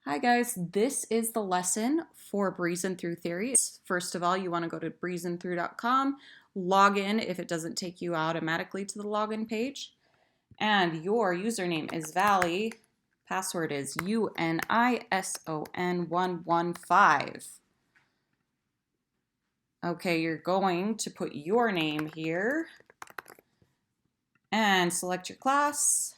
Hi guys, this is the lesson for Breezin Through Theory. First of all, you want to go to breezinthrough.com, log in if it doesn't take you automatically to the login page, and your username is Valley, password is UNISON115. Okay, you're going to put your name here and select your class.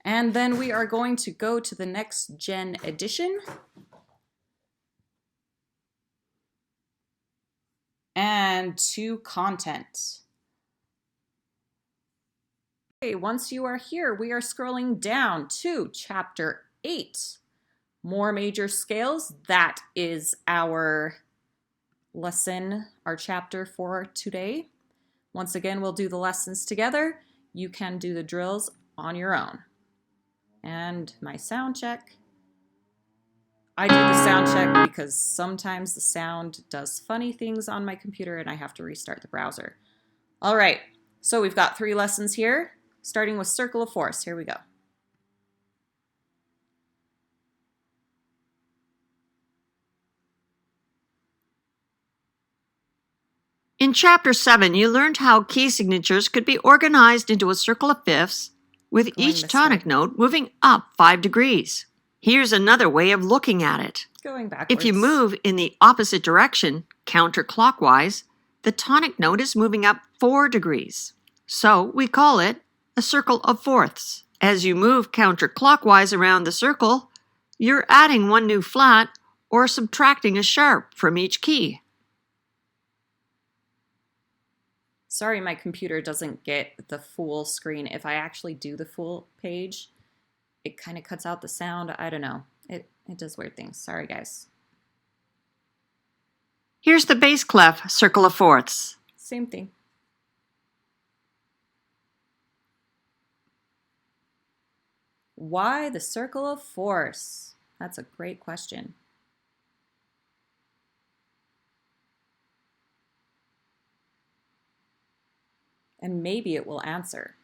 And then we are going to go to the next gen edition. And to content. Okay, once you are here, we are scrolling down to chapter 8. More major scales. That is our lesson, our chapter for today. Once again, we'll do the lessons together. You can do the drills on your own. And my sound check. I do the sound check because sometimes the sound does funny things on my computer and I have to restart the browser. All right, so we've got 3 lessons here, starting with circle of force. Here we go. In Chapter 7, you learned how key signatures could be organized into a circle of fifths, with each tonic note moving up 5 degrees. Here's another way of looking at it. Going backwards. If you move in the opposite direction, counterclockwise, the tonic note is moving up 4 degrees. So we call it a circle of fourths. As you move counterclockwise around the circle, you're adding one new flat or subtracting a sharp from each key. Sorry, my computer doesn't get the full screen. If I actually do the full page, it kind of cuts out the sound. I don't know. It does weird things. Sorry, guys. Here's the bass clef circle of fourths. Same thing. Why the circle of force? That's a great question. And maybe it will answer.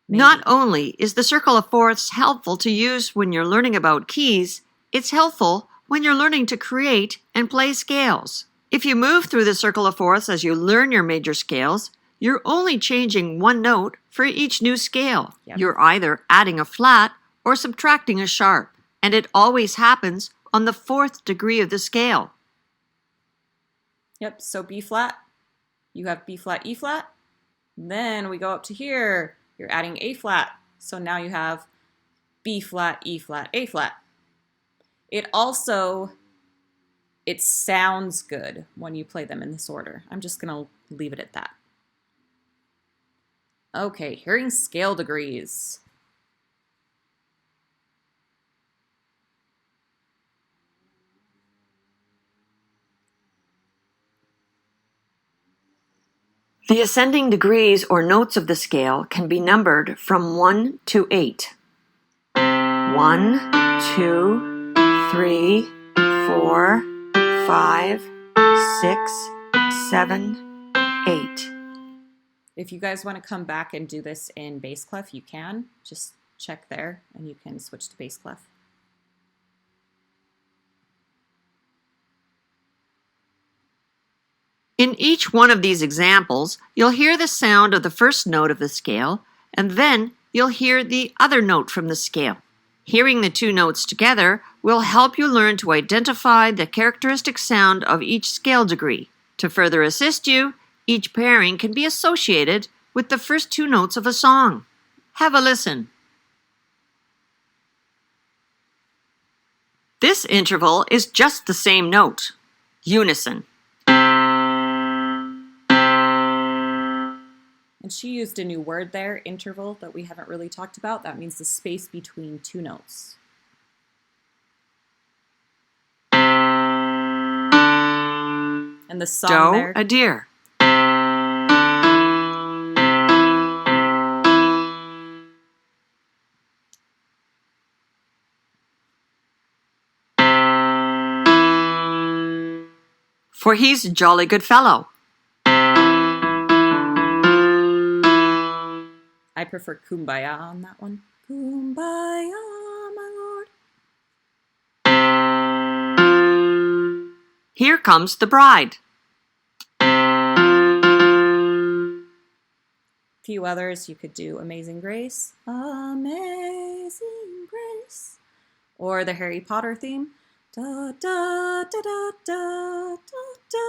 Maybe. Not only is the circle of fourths helpful to use when you're learning about keys, it's helpful when you're learning to create and play scales. If you move through the circle of fourths as you learn your major scales, you're only changing one note for each new scale. Yep. You're either adding a flat or subtracting a sharp, and it always happens on the 4th degree of the scale. Yep, so B flat, you have B flat, E flat. Then we go up to here, you're adding A flat. So now you have B flat, E flat, A flat. It sounds good when you play them in this order. I'm just gonna leave it at that. Okay, hearing scale degrees. The ascending degrees or notes of the scale can be numbered from 1 to 8. 1, 2, 3, 4, 5, 6, 7, 8. If you guys want to come back and do this in bass clef, you can. Just check there and you can switch to bass clef. In each one of these examples, you'll hear the sound of the first note of the scale, and then you'll hear the other note from the scale. Hearing the 2 notes together will help you learn to identify the characteristic sound of each scale degree. To further assist you, each pairing can be associated with the first 2 notes of a song. Have a listen. This interval is just the same note, unison. And she used a new word there, interval, that we haven't really talked about. That means the space between 2 notes. And the song there. A deer. For he's a jolly good fellow. I prefer kumbaya on that one. Kumbaya, my lord. Here comes the bride. A few others you could do Amazing Grace. Amazing Grace. Or the Harry Potter theme. Da da da da da da da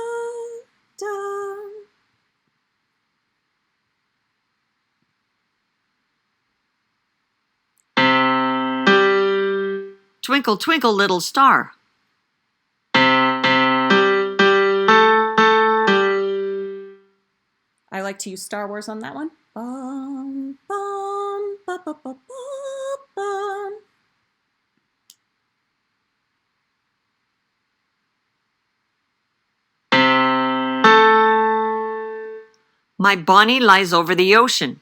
da. Twinkle, twinkle, little star. I like to use Star Wars on that one. Bum, bum, ba, ba, ba, ba, bum. My Bonnie lies over the ocean.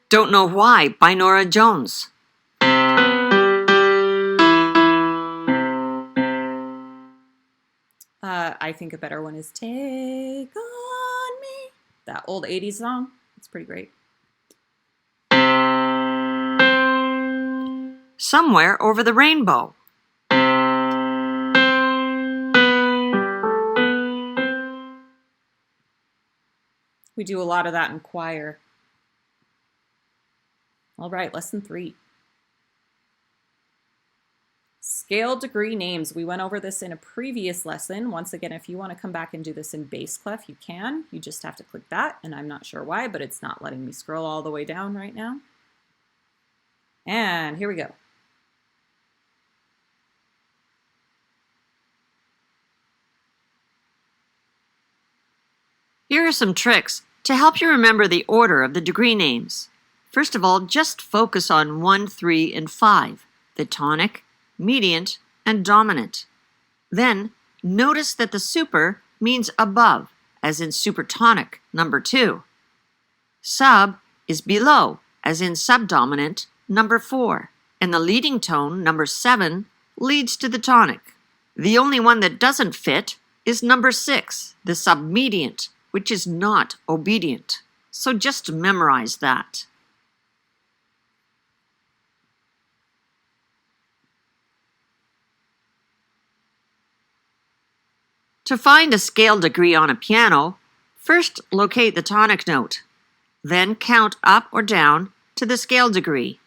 Don't Know Why by Nora Jones. I think a better one is Take On Me. That old 80s song. It's pretty great. Somewhere Over the Rainbow. We do a lot of that in choir. All right, lesson 3. Scale degree names. We went over this in a previous lesson. Once again, if you want to come back and do this in bass clef, you can. You just have to click that, and I'm not sure why, but it's not letting me scroll all the way down right now. And here we go. Here are some tricks to help you remember the order of the degree names. First of all, just focus on 1, 3, and 5, the tonic, mediant, and dominant. Then, notice that the super means above, as in supertonic, number 2. Sub is below, as in subdominant, number 4. And the leading tone, number 7, leads to the tonic. The only one that doesn't fit is number 6, the submediant, which is not obedient. So just memorize that. To find a scale degree on a piano, first locate the tonic note, then count up or down to the scale degree.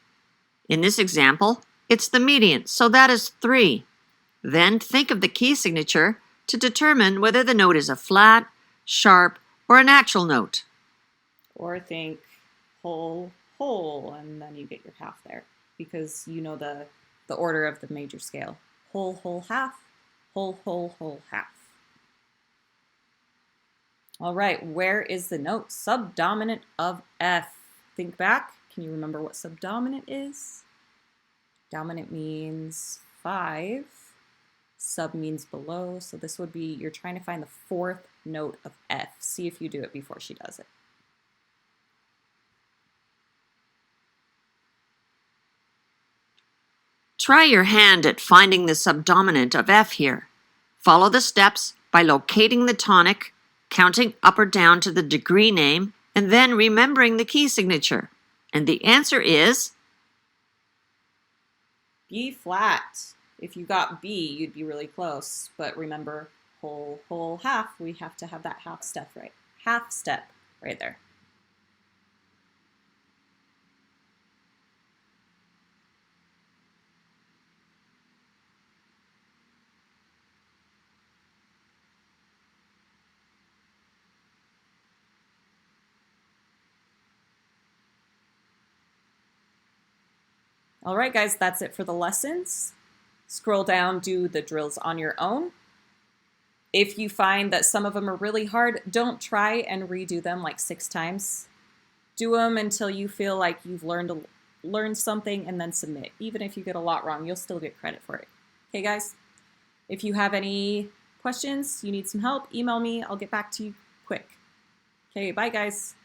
In this example, it's the mediant, so that is 3. Then think of the key signature to determine whether the note is a flat, sharp, or a natural note. Or think whole, whole, and then you get your half there because you know the order of the major scale. Whole, whole, half, whole, whole, whole, half. All right, where is the note? Subdominant of F. Think back. Can you remember what subdominant is? Dominant means 5. Sub means below. So this would be, you're trying to find the 4th note of F. See if you do it before she does it. Try your hand at finding the subdominant of F here. Follow the steps by locating the tonic, counting up or down to the degree name, and then remembering the key signature. And the answer is B flat. If you got B, you'd be really close. But remember, whole, whole, half, we have to have that half step right. Half step right there. All right, guys, that's it for the lessons. Scroll down, do the drills on your own. If you find that some of them are really hard, don't try and redo them like 6 times. Do them until you feel like you've learned something and then submit. Even if you get a lot wrong, you'll still get credit for it. Okay, guys? If you have any questions, you need some help, email me. I'll get back to you quick. Okay, bye, guys.